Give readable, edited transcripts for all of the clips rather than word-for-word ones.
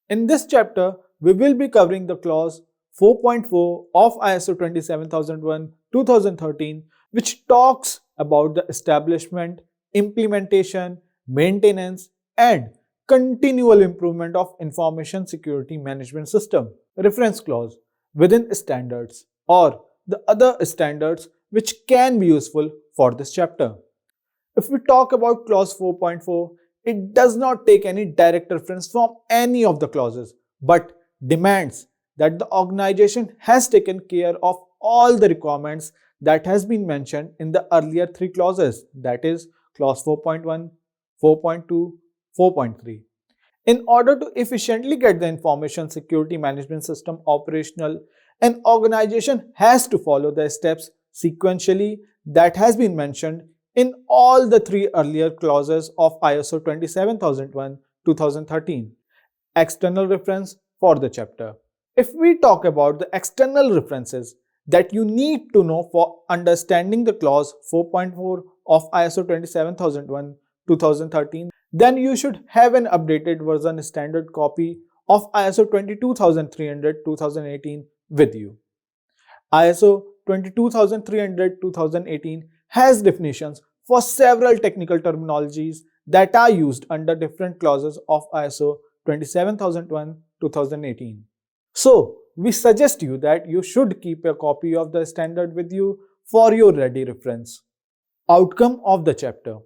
In this chapter, we will be covering the clause 4.4 of ISO 27001:2013, which talks about the establishment, implementation, maintenance, and continual improvement of information security management system. Reference clause within standards or the other standards which can be useful for this chapter. If we talk about clause 4.4, it does not take any direct reference from any of the clauses, but demands that the organization has taken care of all the requirements that has been mentioned in the earlier three clauses, that is clause 4.1, 4.2, 4.3. In order to efficiently get the information security management system operational, an organization has to follow the steps sequentially that has been mentioned in all the three earlier clauses of ISO 27001:2013. External reference for the chapter. If we talk about the external references that you need to know for understanding the clause 4.4 of ISO 27001:2013, then you should have an updated version standard copy of ISO 22300:2018 with you. ISO 22300:2018 has definitions for several technical terminologies that are used under different clauses of ISO 27001:2018. So, we suggest you that you should keep a copy of the standard with you for your ready reference. Outcome of the chapter.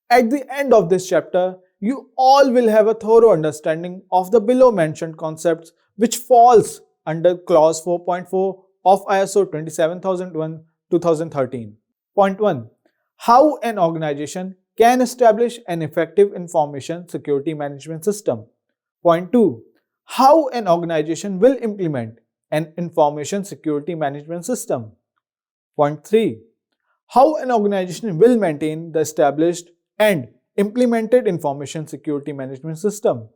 At the end of this chapter, you all will have a thorough understanding of the below mentioned concepts which falls under clause 4.4 of ISO 27001:2013. Point 1. How an organization can establish an effective information security management system. Point 2. How an organization will implement an information security management system. Point 3. How an organization will maintain the established and implemented information security management system.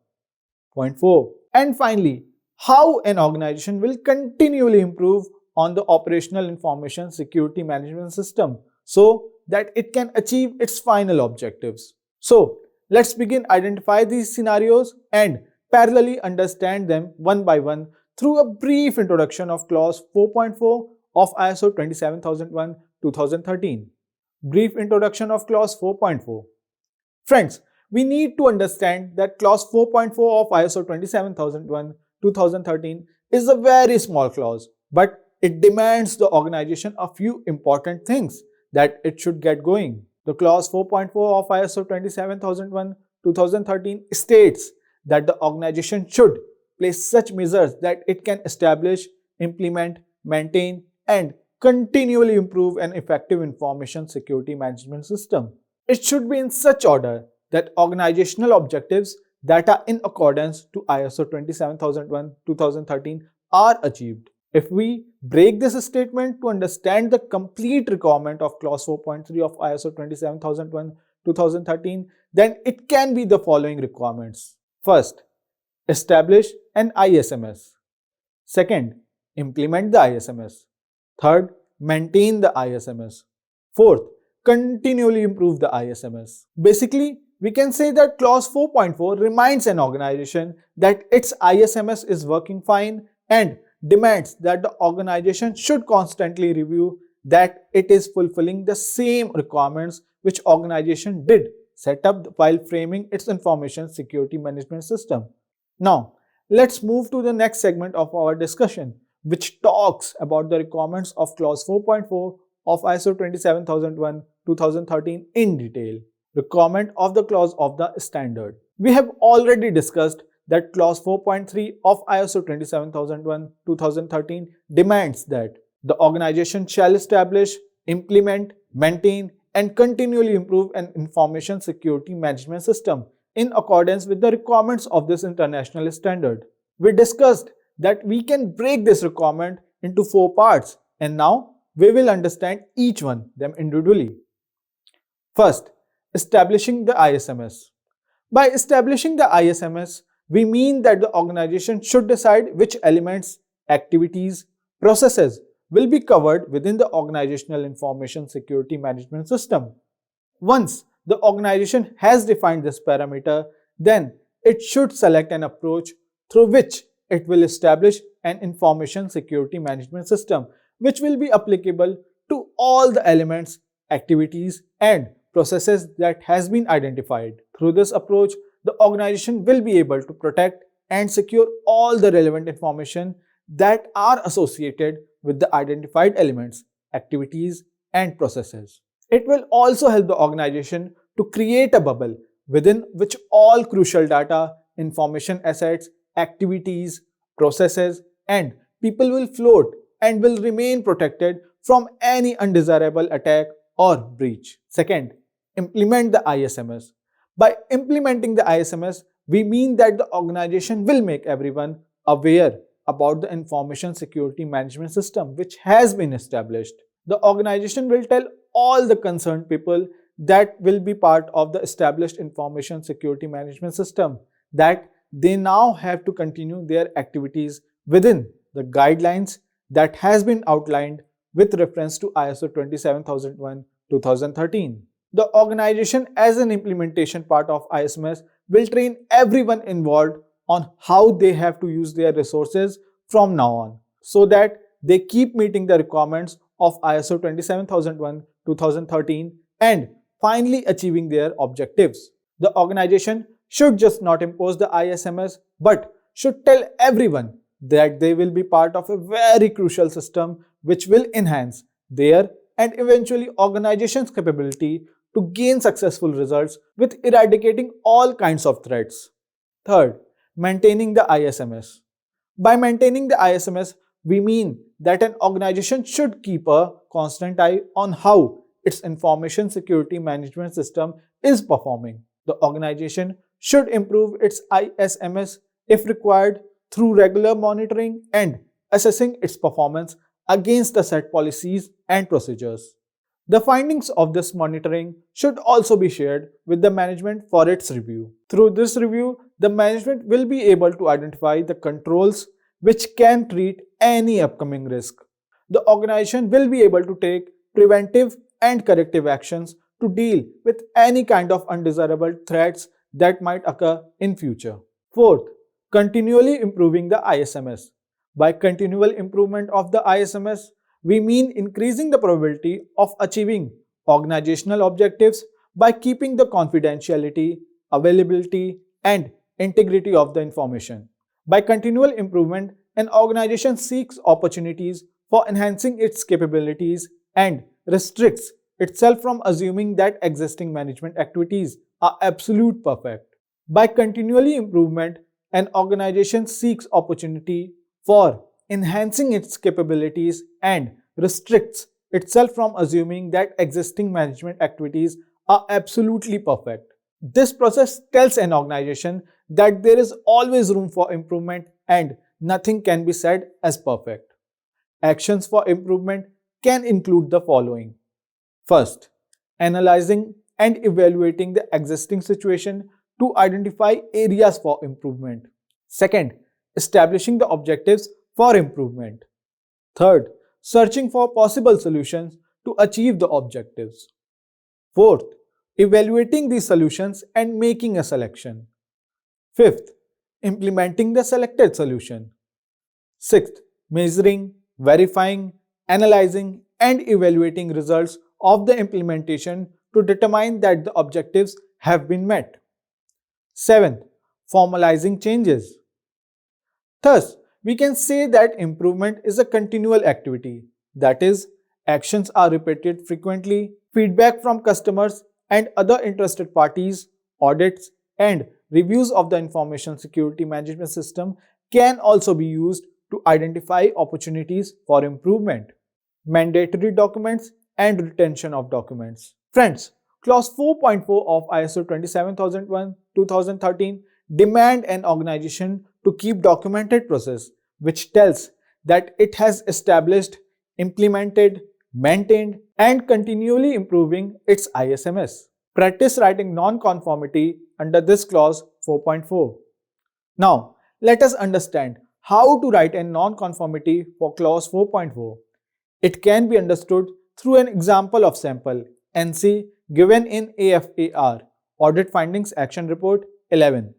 Point 4. And finally, how an organization will continually improve on the operational information security management system so that it can achieve its final objectives. So, let's begin identify these scenarios and parallelly understand them one by one through a brief introduction of clause 4.4 of ISO 27001:2013. Brief introduction of clause 4.4. Friends, we need to understand that clause 4.4 of ISO 27001:2013 is a very small clause, but it demands the organization a few important things that it should get going. The clause 4.4 of ISO 27001:2013 states that the organization should place such measures that it can establish, implement, maintain, and continually improve an effective information security management system. It should be in such order that organizational objectives that are in accordance to ISO 27001:2013 are achieved. If we break this statement to understand the complete requirement of clause 4.3 of ISO 27001:2013, then it can be the following requirements. First, establish an ISMS. Second, implement the ISMS. Third, maintain the ISMS. Fourth, continually improve the ISMS. Basically, we can say that clause 4.4 reminds an organization that its ISMS is working fine and demands that the organization should constantly review that it is fulfilling the same requirements which organization did set up while framing its information security management system. Now, let's move to the next segment of our discussion, which talks about the requirements of clause 4.4 of ISO 27001:2013 in detail. Requirement of the clause of the standard. We have already discussed that clause 4.3 of ISO 27001:2013 demands that the organization shall establish, implement, maintain, and continually improve an information security management system in accordance with the requirements of this international standard. We discussed that we can break this requirement into 4 parts, and now we will understand each one them individually. First, establishing the ISMS. By establishing the ISMS, we mean that the organization should decide which elements, activities, processes will be covered within the organizational information security management system. Once the organization has defined this parameter, then it should select an approach through which it will establish an information security management system which will be applicable to all the elements, activities, and processes that has been identified. Through this approach, the organization will be able to protect and secure all the relevant information that are associated with the identified elements, activities, and processes. It will also help the organization to create a bubble within which all crucial data, information assets, activities, processes, and people will float and will remain protected from any undesirable attack or breach. Second, implement the ISMS. By implementing the ISMS, we mean that the organization will make everyone aware about the information security management system which has been established. The organization will tell all the concerned people that will be part of the established information security management system that they now have to continue their activities within the guidelines that has been outlined with reference to ISO 27001-2013. The organization as an implementation part of ISMS will train everyone involved on how they have to use their resources from now on so that they keep meeting the requirements of ISO 27001-2013 and finally achieving their objectives. The organization should just not impose the ISMS but should tell everyone that they will be part of a very crucial system which will enhance their and eventually organization's capability to gain successful results with eradicating all kinds of threats. Third, maintaining the ISMS. By maintaining the ISMS, we mean that an organization should keep a constant eye on how its information security management system is performing. The organization should improve its ISMS if required through regular monitoring and assessing its performance against the set policies and procedures. The findings of this monitoring should also be shared with the management for its review. Through this review, the management will be able to identify the controls which can treat any upcoming risk. The organization will be able to take preventive and corrective actions to deal with any kind of undesirable threats that might occur in future. Fourth, continually improving the ISMS. By continual improvement of the ISMS, we mean increasing the probability of achieving organizational objectives by keeping the confidentiality, availability, and integrity of the information. By continual improvement, an organization seeks opportunities for enhancing its capabilities and restricts itself from assuming that existing management activities are absolute perfect. By continually improvement, an organization seeks opportunity for enhancing its capabilities and restricts itself from assuming that existing management activities are absolutely perfect. This process tells an organization that there is always room for improvement and nothing can be said as perfect. Actions for improvement can include the following. First, analyzing and evaluating the existing situation to identify areas for improvement. Second, establishing the objectives for improvement. Third, searching for possible solutions to achieve the objectives. Fourth, evaluating these solutions and making a selection. Fifth, implementing the selected solution. Sixth, measuring, verifying, analyzing, and evaluating results of the implementation to determine that the objectives have been met. Seventh, formalizing changes. Thus, we can say that improvement is a continual activity. That is, actions are repeated frequently, feedback from customers and other interested parties, audits, and reviews of the information security management system can also be used to identify opportunities for improvement. Mandatory documents and retention of documents. Friends, Clause 4.4 of ISO 27001-2013 demand an organization to keep documented process which tells that it has established, implemented, maintained, and continually improving its ISMS. Practice writing non-conformity under this clause 4.4. Now, let us understand how to write a non-conformity for clause 4.4. It can be understood through an example of sample NC given in AFAR Audit Findings Action Report 11.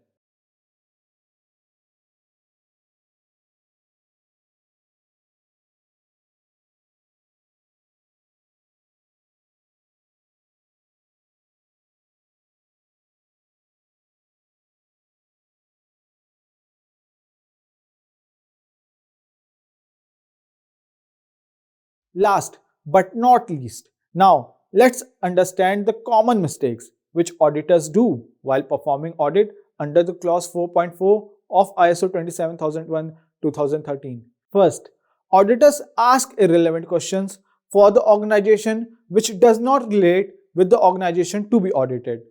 Last but not least, now let's understand the common mistakes which auditors do while performing audit under the clause 4.4 of ISO 27001:2013. First, auditors ask irrelevant questions for the organization which does not relate with the organization to be audited.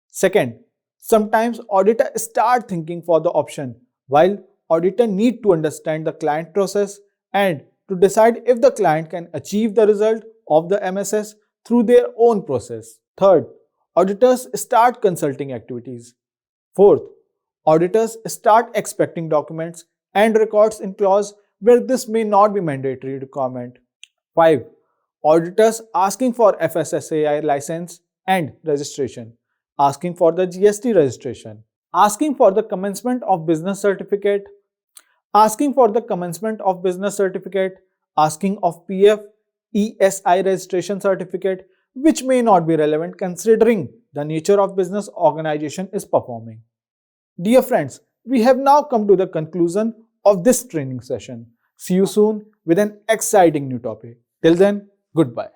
Second, sometimes auditor start thinking for the option while auditor need to understand the client process and to decide if the client can achieve the result of the MSS through their own process. Third, auditors start consulting activities. Fourth, auditors start expecting documents and records in clause where this may not be mandatory requirement. 5. Auditors asking for FSSAI license and registration, asking for the GST registration, asking for the commencement of business certificate, asking for the commencement of business certificate, asking of PF, ESI registration certificate, which may not be relevant considering the nature of business organization is performing. Dear friends, we have now come to the conclusion of this training session. See you soon with an exciting new topic. Till then, goodbye.